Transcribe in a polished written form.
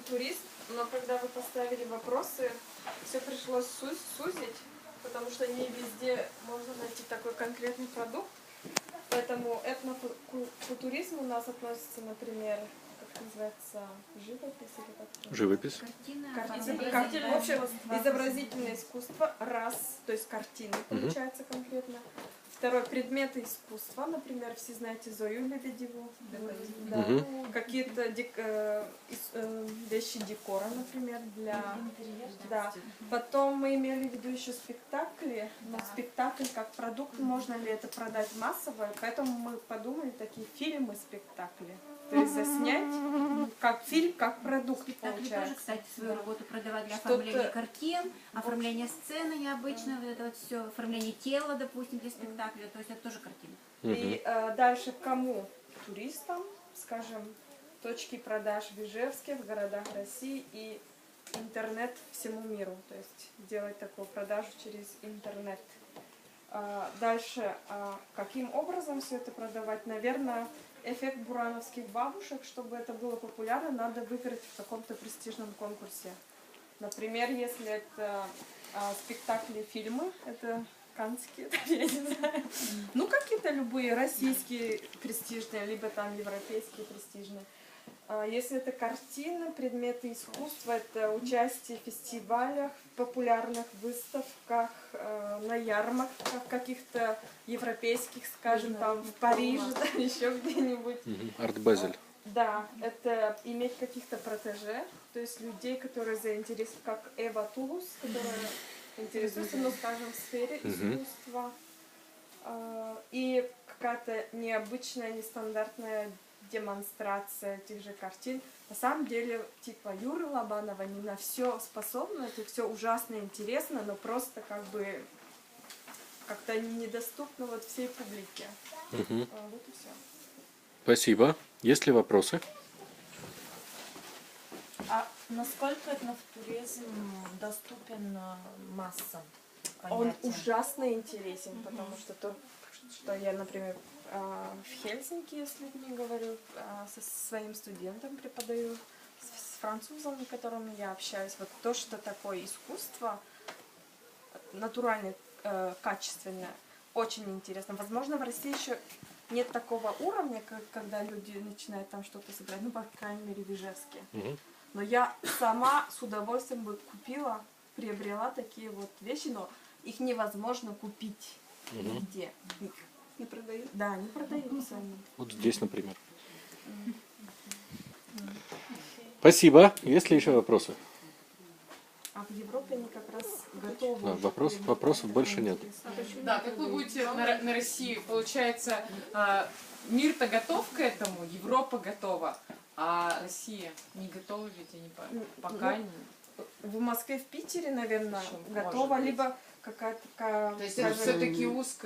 футурист, но когда вы поставили вопросы, все пришлось сузить, потому что не везде можно найти такой конкретный продукт. Поэтому этнофутуризм у нас относится, например, как называется, живопись или как-то? Живопись. В общем, изобразительное искусство, раз, то есть картины получается конкретно. Второй, предметы искусства, например, все знаете Зою Лебедеву, да. Какие-то вещи декора, например, для... Да. Потом мы имели в виду еще спектакли, но спектакль как продукт, можно ли это продать массово, поэтому мы подумали такие фильмы-спектакли. То есть заснять как фильм, как продукт Спектакли получается. тоже, кстати, свою работу продавать для оформления картин, оформления сцены необычно, вот это вот все, оформление тела, допустим, для спектакля, то есть это тоже картина. И дальше кому? Туристам, скажем, точки продаж в Ижевске, в городах России и интернет всему миру, то есть делать такую продажу через интернет. Дальше, каким образом все это продавать? Наверное, эффект бурановских бабушек, чтобы это было популярно, надо выиграть в каком-то престижном конкурсе. Например, если это спектакли, фильмы, это каннские, я не знаю. Ну, какие-то любые российские престижные, либо там европейские престижные. Если это картины, предметы искусства, это участие в фестивалях, популярных выставках, на ярмарках каких-то европейских, скажем, там в Париже, да, еще где-нибудь. Арт-Базель. Да, это иметь каких-то протеже, то есть людей, которые заинтересованы, как Эва Тулус, которая интересуется, ну, скажем, в сфере искусства. И какая-то необычная, нестандартная демонстрация этих же картин. На самом деле, типа Юры Лобанова не на все способна, это все ужасно интересно, но просто как бы как-то недоступно вот всей публике. Вот и все. Спасибо. Есть ли вопросы? А насколько этнофутуризм доступен массам? Он ужасно интересен, потому что то, что я, например, в Хельсинки с людьми говорю, со своим студентом преподаю, с французами, с которыми я общаюсь, вот то, что такое искусство, натуральное, качественное, очень интересно. Возможно, в России еще нет такого уровня, когда люди начинают там что-то собирать, ну, по крайней мере, в Ижевске. Но я сама с удовольствием бы купила, приобрела такие вот вещи, но их невозможно купить нигде. Не продают? Да, не продаются они. Вот здесь, например. Спасибо. Есть ли еще вопросы? А в Европе они как раз готовы. Да, вопросов больше нет. Да, как вы будете на России? Получается, мир-то готов к этому, Европа готова, а Россия не готова, ведь они пока не... В Москве, в Питере, наверное, готова, либо какая-то такая... То есть это все-таки узкая.